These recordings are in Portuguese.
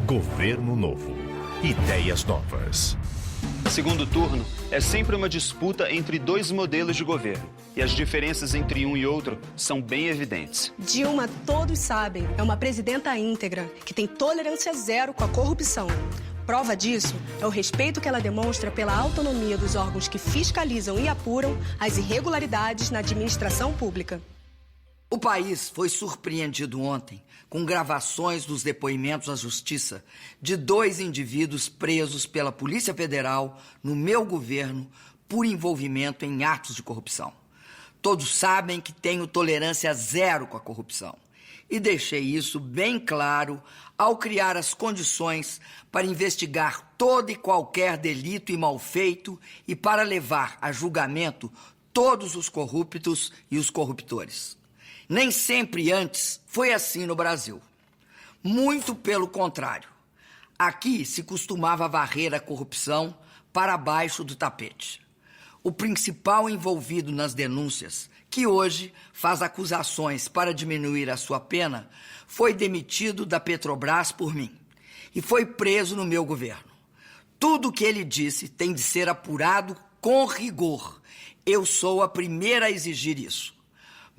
Governo novo. Ideias novas. Segundo turno é sempre uma disputa entre dois modelos de governo. E as diferenças entre um e outro são bem evidentes. Dilma, todos sabem, é uma presidenta íntegra, que tem tolerância zero com a corrupção. Prova disso é o respeito que ela demonstra pela autonomia dos órgãos que fiscalizam e apuram as irregularidades na administração pública. O país foi surpreendido ontem com gravações dos depoimentos à justiça de 2 indivíduos presos pela Polícia Federal no meu governo por envolvimento em atos de corrupção. Todos sabem que tenho tolerância zero com a corrupção e deixei isso bem claro ao criar as condições para investigar todo e qualquer delito e malfeito e para levar a julgamento todos os corruptos e os corruptores. Nem sempre antes foi assim no Brasil. Muito pelo contrário. Aqui se costumava varrer a corrupção para baixo do tapete. O principal envolvido nas denúncias, que hoje faz acusações para diminuir a sua pena, foi demitido da Petrobras por mim e foi preso no meu governo. Tudo o que ele disse tem de ser apurado com rigor. Eu sou a primeira a exigir isso.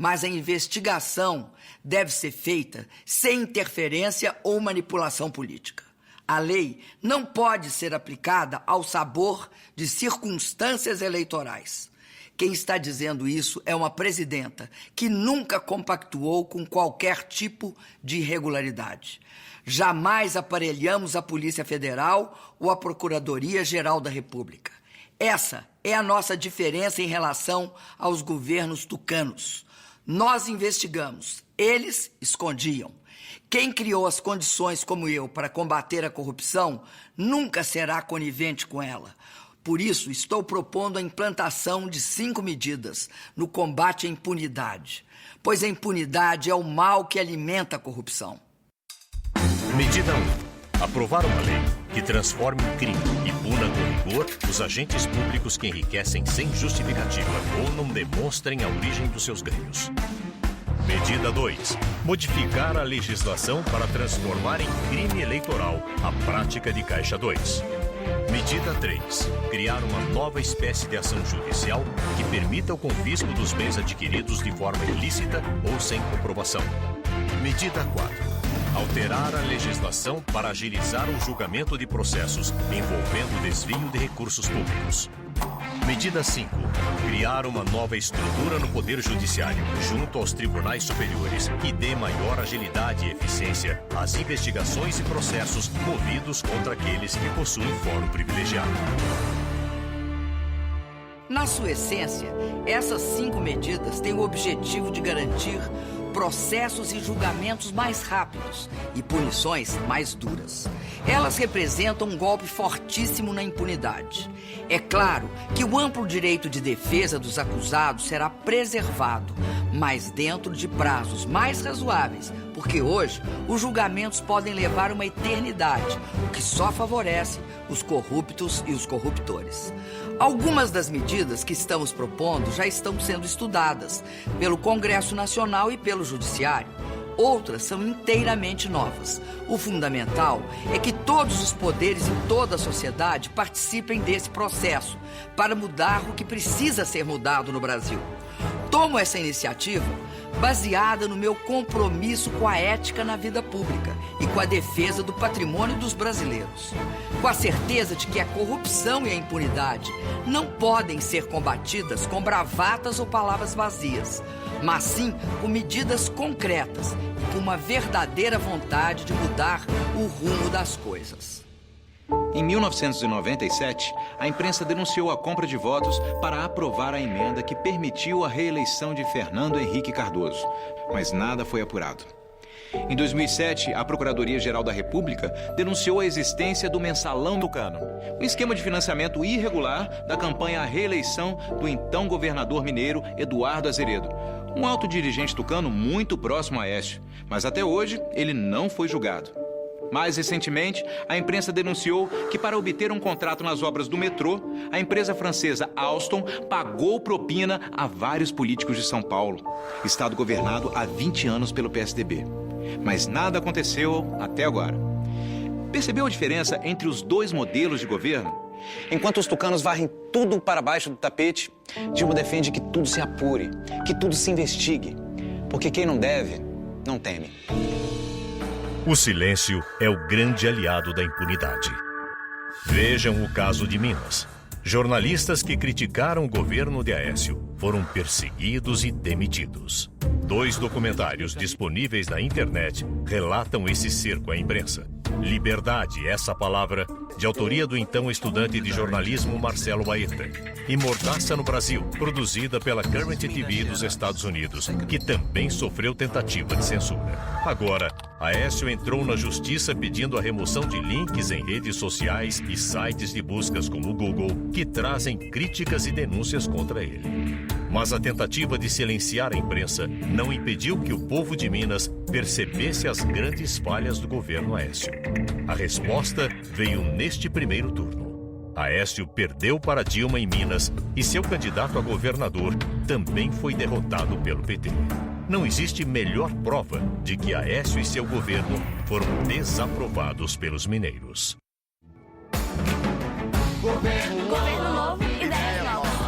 Mas a investigação deve ser feita sem interferência ou manipulação política. A lei não pode ser aplicada ao sabor de circunstâncias eleitorais. Quem está dizendo isso é uma presidenta que nunca compactuou com qualquer tipo de irregularidade. Jamais aparelhamos a Polícia Federal ou a Procuradoria-Geral da República. Essa é a nossa diferença em relação aos governos tucanos. Nós investigamos, eles escondiam. Quem criou as condições como eu para combater a corrupção nunca será conivente com ela. Por isso, estou propondo a implantação de 5 medidas no combate à impunidade, pois a impunidade é o mal que alimenta a corrupção. Medida 1. Aprovar uma lei que transforme em crime e puna com rigor os agentes públicos que enriquecem sem justificativa ou não demonstrem a origem dos seus ganhos. Medida 2. Modificar a legislação para transformar em crime eleitoral a prática de Caixa 2. Medida 3. Criar uma nova espécie de ação judicial que permita o confisco dos bens adquiridos de forma ilícita ou sem comprovação. Medida 4. Alterar a legislação para agilizar o julgamento de processos envolvendo desvio de recursos públicos. Medida 5. Criar uma nova estrutura no Poder Judiciário, junto aos tribunais superiores, que dê maior agilidade e eficiência às investigações e processos movidos contra aqueles que possuem fórum privilegiado. Na sua essência, essas 5 medidas têm o objetivo de garantir processos e julgamentos mais rápidos e punições mais duras. Elas representam um golpe fortíssimo na impunidade. É claro que o amplo direito de defesa dos acusados será preservado, mas dentro de prazos mais razoáveis, porque hoje os julgamentos podem levar uma eternidade, o que só favorece os corruptos e os corruptores. Algumas das medidas que estamos propondo já estão sendo estudadas pelo Congresso Nacional e pelo Judiciário. Outras são inteiramente novas. O fundamental é que todos os poderes e toda a sociedade participem desse processo para mudar o que precisa ser mudado no Brasil. Tomo essa iniciativa baseada no meu compromisso com a ética na vida pública e com a defesa do patrimônio dos brasileiros. Com a certeza de que a corrupção e a impunidade não podem ser combatidas com bravatas ou palavras vazias, mas sim com medidas concretas e com uma verdadeira vontade de mudar o rumo das coisas. Em 1997, a imprensa denunciou a compra de votos para aprovar a emenda que permitiu a reeleição de Fernando Henrique Cardoso, mas nada foi apurado. Em 2007, a Procuradoria-Geral da República denunciou a existência do Mensalão Tucano, um esquema de financiamento irregular da campanha à reeleição do então governador mineiro Eduardo Azeredo, um alto dirigente tucano muito próximo a Aécio, mas até hoje ele não foi julgado. Mais recentemente, a imprensa denunciou que para obter um contrato nas obras do metrô, a empresa francesa Alstom pagou propina a vários políticos de São Paulo, estado governado há 20 anos pelo PSDB. Mas nada aconteceu até agora. Percebeu a diferença entre os dois modelos de governo? Enquanto os tucanos varrem tudo para baixo do tapete, Dilma defende que tudo se apure, que tudo se investigue. Porque quem não deve, não teme. O silêncio é o grande aliado da impunidade. Vejam o caso de Minas. Jornalistas que criticaram o governo de Aécio foram perseguidos e demitidos. 2 documentários disponíveis na internet relatam esse cerco à imprensa. Liberdade, essa palavra, de autoria do então estudante de jornalismo Marcelo Baeta. E Mordaça no Brasil, produzida pela Current TV dos Estados Unidos, que também sofreu tentativa de censura. Agora, Aécio entrou na justiça pedindo a remoção de links em redes sociais e sites de buscas como o Google, que trazem críticas e denúncias contra ele. Mas a tentativa de silenciar a imprensa não impediu que o povo de Minas percebesse as grandes falhas do governo Aécio. A resposta veio neste primeiro turno. Aécio perdeu para Dilma em Minas e seu candidato a governador também foi derrotado pelo PT. Não existe melhor prova de que Aécio e seu governo foram desaprovados pelos mineiros. Governo novo, ideias novas.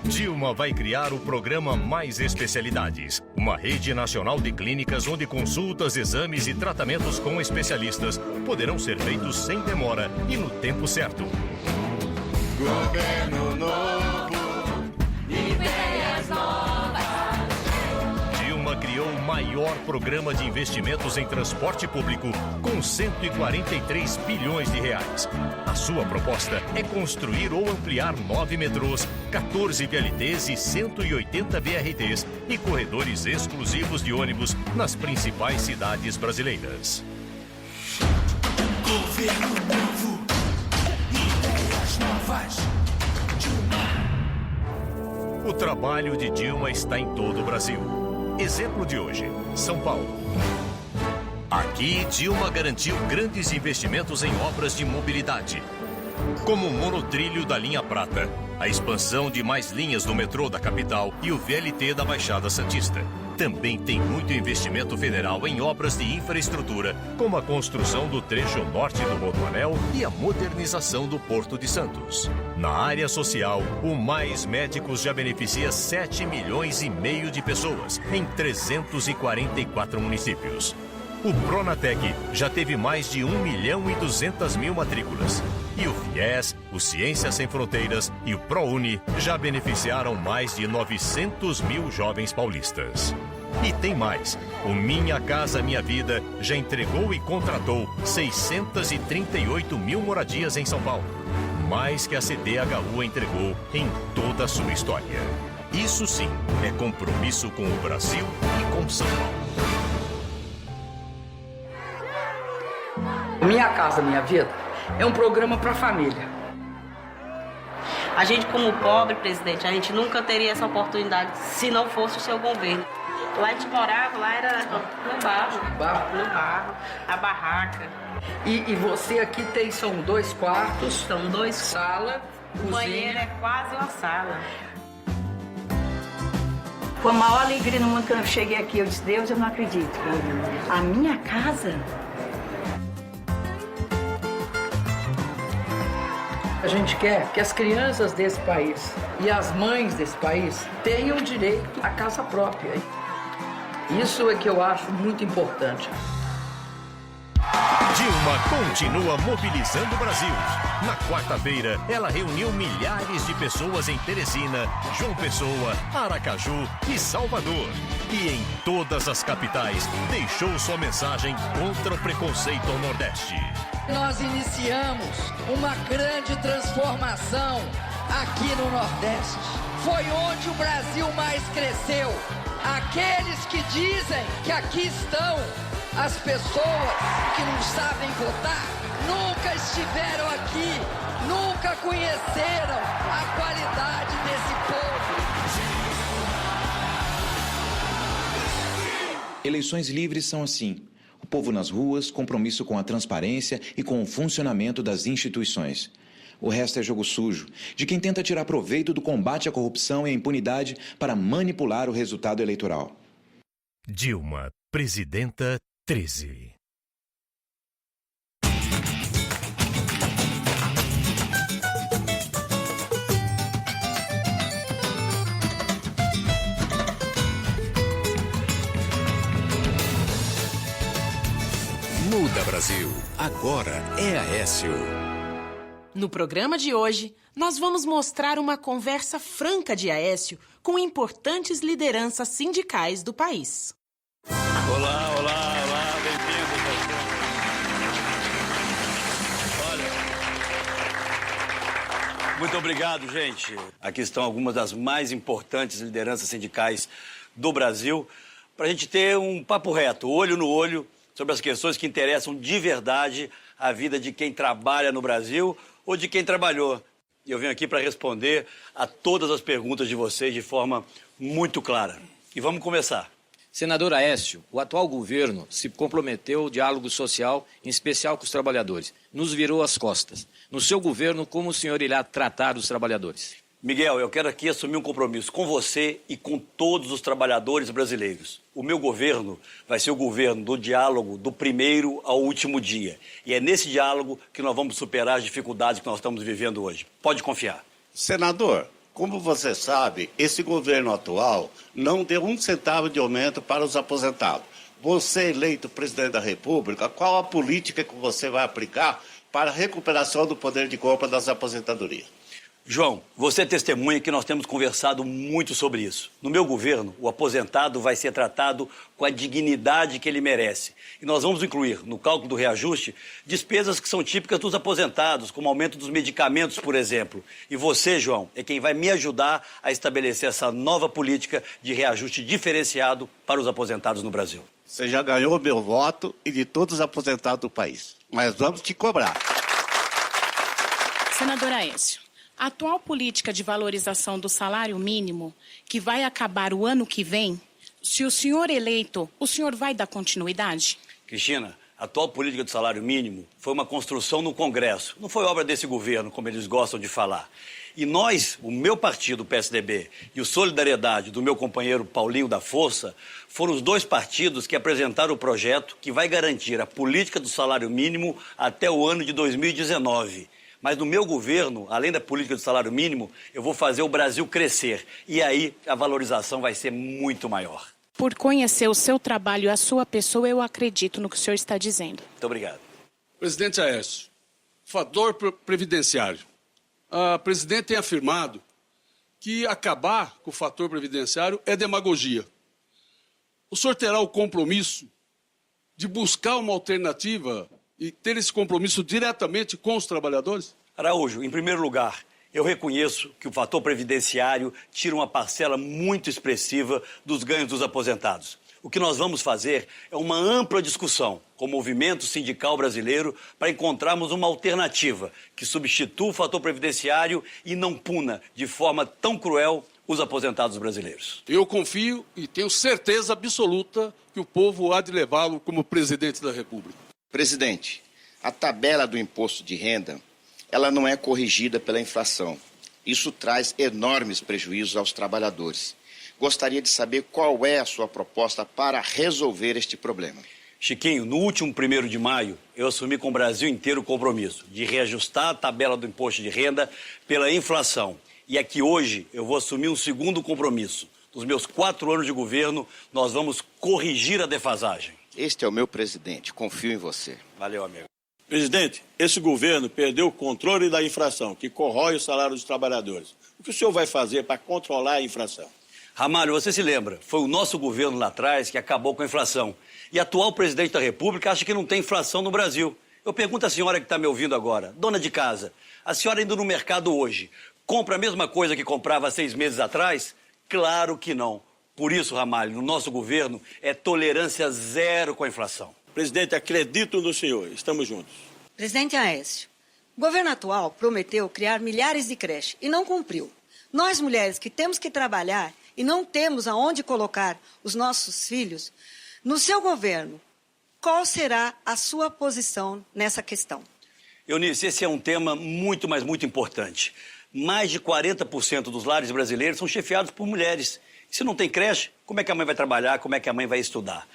Dilma vai criar o programa Mais Especialidades, uma rede nacional de clínicas onde consultas, exames e tratamentos com especialistas poderão ser feitos sem demora e no tempo certo. Governo novo, ideias novas. Dilma criou o maior programa de investimentos em transporte público com 143 bilhões de reais. A sua proposta é construir ou ampliar 9 metrôs, 14 VLTs e 180 BRTs e corredores exclusivos de ônibus nas principais cidades brasileiras. Governo novo, ideias novas. O trabalho de Dilma está em todo o Brasil. Exemplo de hoje, São Paulo. Aqui, Dilma garantiu grandes investimentos em obras de mobilidade, como o monotrilho da linha Prata, a expansão de mais linhas do metrô da capital e o VLT da Baixada Santista. Também tem muito investimento federal em obras de infraestrutura, como a construção do trecho norte do Rodoanel e a modernização do Porto de Santos. Na área social, o Mais Médicos já beneficia 7,5 milhões de pessoas em 344 municípios. O Pronatec já teve mais de 1.200.000 matrículas. E o FIES, o Ciências Sem Fronteiras e o ProUni já beneficiaram mais de 900.000 jovens paulistas. E tem mais. O Minha Casa Minha Vida já entregou e contratou 638.000 moradias em São Paulo. Mais que a CDHU entregou em toda a sua história. Isso sim é compromisso com o Brasil e com São Paulo. Minha Casa Minha Vida é um programa para a família. A gente, como pobre, presidente, a gente nunca teria essa oportunidade se não fosse o seu governo. Lá a gente morava, lá era no barro. No barro, a barraca. E você aqui são 2 quartos. São 2 sala, cozinha. O banheiro é quase uma sala. Foi a maior alegria no mundo quando eu cheguei aqui. Eu disse, Deus, eu não acredito. A minha casa? A gente quer que as crianças desse país e as mães desse país tenham direito à casa própria. Isso é que eu acho muito importante. Dilma continua mobilizando o Brasil. Na quarta-feira, ela reuniu milhares de pessoas em Teresina, João Pessoa, Aracaju e Salvador. E em todas as capitais, deixou sua mensagem contra o preconceito ao Nordeste. Nós iniciamos uma grande transformação aqui no Nordeste. Foi onde o Brasil mais cresceu. Aqueles que dizem que aqui estão as pessoas que não sabem votar, nunca estiveram aqui, nunca conheceram a qualidade desse povo. Eleições livres são assim. O povo nas ruas, compromisso com a transparência e com o funcionamento das instituições. O resto é jogo sujo, de quem tenta tirar proveito do combate à corrupção e à impunidade para manipular o resultado eleitoral. Dilma, presidenta 13. Muda Brasil. Agora é Aécio. No programa de hoje, nós vamos mostrar uma conversa franca de Aécio com importantes lideranças sindicais do país. Olá, bem-vindos. Olha, muito obrigado, gente. Aqui estão algumas das mais importantes lideranças sindicais do Brasil, para a gente ter um papo reto, olho no olho, sobre as questões que interessam de verdade a vida de quem trabalha no Brasil ou de quem trabalhou. E eu venho aqui para responder a todas as perguntas de vocês de forma muito clara. E vamos começar. Senador Aécio, o atual governo se comprometeu ao diálogo social, em especial com os trabalhadores. Nos virou as costas. No seu governo, como o senhor irá tratar os trabalhadores? Miguel, eu quero aqui assumir um compromisso com você e com todos os trabalhadores brasileiros. O meu governo vai ser o governo do diálogo do primeiro ao último dia. E é nesse diálogo que nós vamos superar as dificuldades que nós estamos vivendo hoje. Pode confiar. Senador, como você sabe, esse governo atual não deu um centavo de aumento para os aposentados. Você, eleito presidente da República, qual a política que você vai aplicar para a recuperação do poder de compra das aposentadorias? João, você é testemunha que nós temos conversado muito sobre isso. No meu governo, o aposentado vai ser tratado com a dignidade que ele merece. E nós vamos incluir, no cálculo do reajuste, despesas que são típicas dos aposentados, como aumento dos medicamentos, por exemplo. E você, João, é quem vai me ajudar a estabelecer essa nova política de reajuste diferenciado para os aposentados no Brasil. Você já ganhou meu voto e de todos os aposentados do país. Mas vamos te cobrar. Senador Aécio, a atual política de valorização do salário mínimo, que vai acabar o ano que vem, se o senhor eleito, o senhor vai dar continuidade? Cristina, a atual política do salário mínimo foi uma construção no Congresso. Não foi obra desse governo, como eles gostam de falar. E nós, o meu partido, o PSDB, e o Solidariedade do meu companheiro Paulinho da Força, foram os dois partidos que apresentaram o projeto que vai garantir a política do salário mínimo até o ano de 2019. Mas no meu governo, além da política do salário mínimo, eu vou fazer o Brasil crescer. E aí a valorização vai ser muito maior. Por conhecer o seu trabalho e a sua pessoa, eu acredito no que o senhor está dizendo. Muito obrigado. Presidente Aécio, fator previdenciário. A presidente tem afirmado que acabar com o fator previdenciário é demagogia. O senhor terá o compromisso de buscar uma alternativa e ter esse compromisso diretamente com os trabalhadores? Araújo, em primeiro lugar, eu reconheço que o fator previdenciário tira uma parcela muito expressiva dos ganhos dos aposentados. O que nós vamos fazer é uma ampla discussão com o movimento sindical brasileiro para encontrarmos uma alternativa que substitua o fator previdenciário e não puna de forma tão cruel os aposentados brasileiros. Eu confio e tenho certeza absoluta que o povo há de levá-lo como presidente da República. Presidente, a tabela do imposto de renda, ela não é corrigida pela inflação. Isso traz enormes prejuízos aos trabalhadores. Gostaria de saber qual é a sua proposta para resolver este problema. Chiquinho, no último 1º de maio, eu assumi com o Brasil inteiro o compromisso de reajustar a tabela do imposto de renda pela inflação. E aqui hoje eu vou assumir um segundo compromisso. Nos meus 4 anos de governo, nós vamos corrigir a defasagem. Este é o meu presidente, confio em você. Valeu, amigo. Presidente, esse governo perdeu o controle da inflação, que corrói o salário dos trabalhadores. O que o senhor vai fazer para controlar a inflação? Ramalho, você se lembra, foi o nosso governo lá atrás que acabou com a inflação. E o atual presidente da República acha que não tem inflação no Brasil. Eu pergunto à senhora que está me ouvindo agora, dona de casa, a senhora indo no mercado hoje, compra a mesma coisa que comprava há 6 meses atrás? Claro que não. Por isso, Ramalho, no nosso governo é tolerância zero com a inflação. Presidente, acredito no senhor. Estamos juntos. Presidente Aécio, o governo atual prometeu criar milhares de creches e não cumpriu. Nós, mulheres que temos que trabalhar e não temos aonde colocar os nossos filhos, no seu governo, qual será a sua posição nessa questão? Eunice, esse é um tema muito, mas muito importante. Mais de 40% dos lares brasileiros são chefiados por mulheres. Se não tem creche, como é que a mãe vai trabalhar, como é que a mãe vai estudar?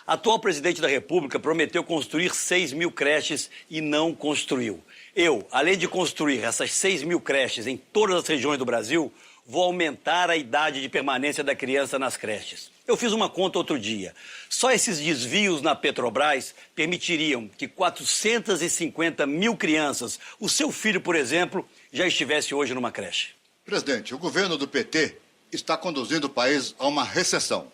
A atual presidente da República prometeu construir 6.000 creches e não construiu. Eu, além de construir essas 6.000 creches em todas as regiões do Brasil, vou aumentar a idade de permanência da criança nas creches. Eu fiz uma conta outro dia. Só esses desvios na Petrobras permitiriam que 450 mil crianças, o seu filho, por exemplo, já estivesse hoje numa creche. Presidente, o governo do PT está conduzindo o país a uma recessão.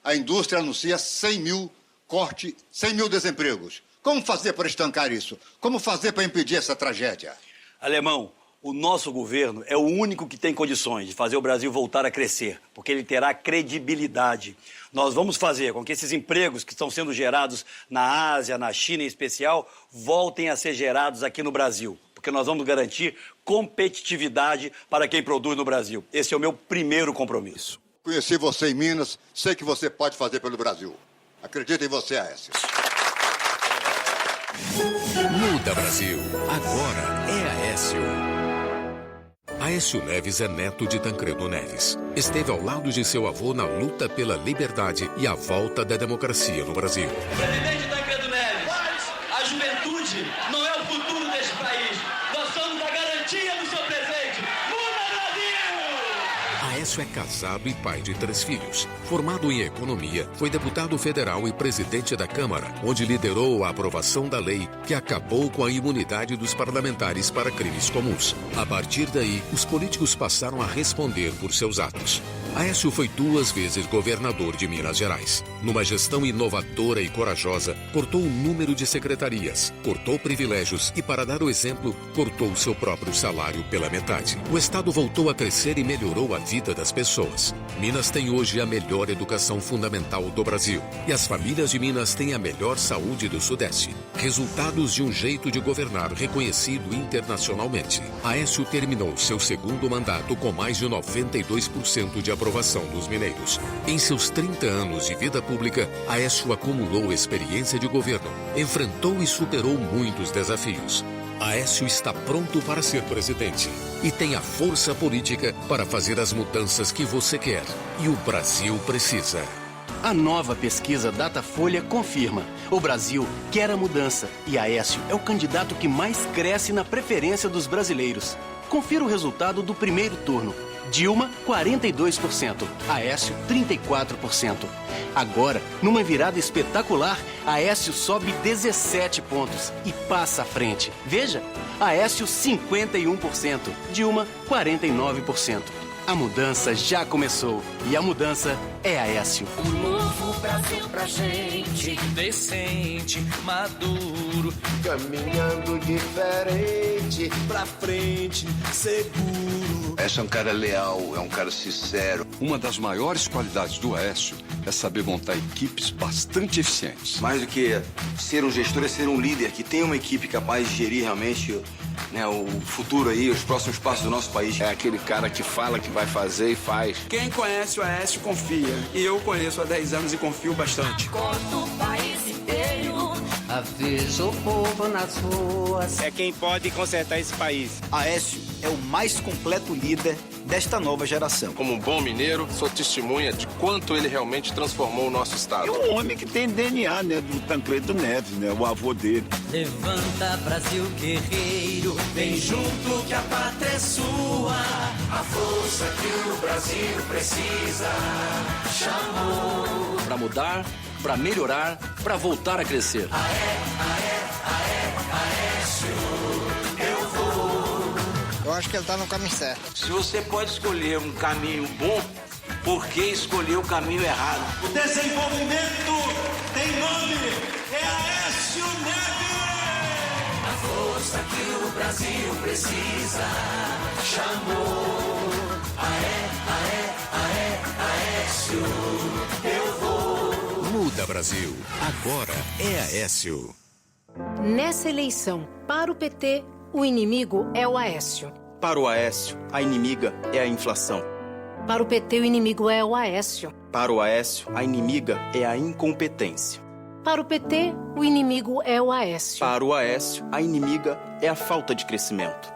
A indústria anuncia 100 mil cortes, 100 mil desempregos. Como fazer para estancar isso? Como fazer para impedir essa tragédia? Alemão, o nosso governo é o único que tem condições de fazer o Brasil voltar a crescer, porque ele terá credibilidade. Nós vamos fazer com que esses empregos que estão sendo gerados na Ásia, na China em especial, voltem a ser gerados aqui no Brasil, porque nós vamos garantir competitividade para quem produz no Brasil. Esse é o meu primeiro compromisso. Conheci você em Minas, sei que você pode fazer pelo Brasil. Acredito em você, Aécio. Muda Brasil. Agora é Aécio. Aécio Neves é neto de Tancredo Neves. Esteve ao lado de seu avô na luta pela liberdade e a volta da democracia no Brasil. Presidente Tancredo Neves, a juventude não é o futuro deste país. Nós somos a garantia do seu presente. Muda Brasil! Aécio é casado e pai de 3 filhos. Formado em economia, foi deputado federal e presidente da Câmara, onde liderou a aprovação da lei que acabou com a imunidade dos parlamentares para crimes comuns. A partir daí, os políticos passaram a responder por seus atos. Aécio foi 2 vezes governador de Minas Gerais. Numa gestão inovadora e corajosa, cortou o número de secretarias, cortou privilégios e, para dar o exemplo, cortou seu próprio salário pela metade. O Estado voltou a crescer e melhorou a vida das pessoas. Minas tem hoje a melhor educação fundamental do Brasil. E as famílias de Minas têm a melhor saúde do Sudeste. Resultados de um jeito de governar reconhecido internacionalmente. Aécio terminou seu segundo mandato com mais de 92% de aprovação dos mineiros. Em seus 30 anos de vida pública, Aécio acumulou experiência de governo, enfrentou e superou muitos desafios. Aécio está pronto para ser presidente e tem a força política para fazer as mudanças que você quer e o Brasil precisa. A nova pesquisa Datafolha confirma: o Brasil quer a mudança e Aécio é o candidato que mais cresce na preferência dos brasileiros. Confira o resultado do primeiro turno. Dilma, 42%. Aécio, 34%. Agora, numa virada espetacular, Aécio sobe 17 pontos e passa à frente. Veja, Aécio, 51%. Dilma, 49%. A mudança já começou e a mudança é Aécio. Um novo Brasil pra gente, decente, maduro, caminhando diferente, pra frente, seguro. Aécio é um cara leal, é um cara sincero. Uma das maiores qualidades do Aécio é saber montar equipes bastante eficientes. Mais do que ser um gestor, é ser um líder que tem uma equipe capaz de gerir realmente, né, o futuro aí, os próximos passos do nosso país. É aquele cara que fala que vai fazer e faz. Quem conhece o Aécio confia. E eu conheço há 10 anos e confio bastante. Acorda o país inteiro. Aviso o povo nas ruas. É quem pode consertar esse país. Aécio é o mais completo líder desta nova geração. Como um bom mineiro, sou testemunha de quanto ele realmente transformou o nosso estado. É um homem que tem DNA, né, do Tancredo Neves, né, o avô dele. Levanta, Brasil guerreiro, vem junto que a pátria é sua. A força que o Brasil precisa chamou. Pra mudar, pra melhorar, pra voltar a crescer. Aécio, eu vou. Eu acho que ele tá no caminho certo. Se você pode escolher um caminho bom, por que escolher o caminho errado? O desenvolvimento tem nome, é Aécio Neves! A força que o Brasil precisa chamou. Aécio, eu vou. Muda Brasil. Agora é Aécio. Nessa eleição, para o PT, o inimigo é o Aécio. Para o Aécio, a inimiga é a inflação. Para o PT, o inimigo é o Aécio. Para o Aécio, a inimiga é a incompetência. Para o PT, o inimigo é o Aécio. Para o Aécio, a inimiga é a falta de crescimento.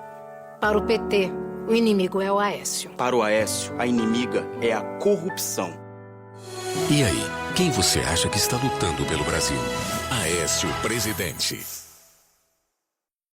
Para o PT, o inimigo é o Aécio. Para o Aécio, a inimiga é a corrupção. E aí, quem você acha que está lutando pelo Brasil? Aécio, presidente.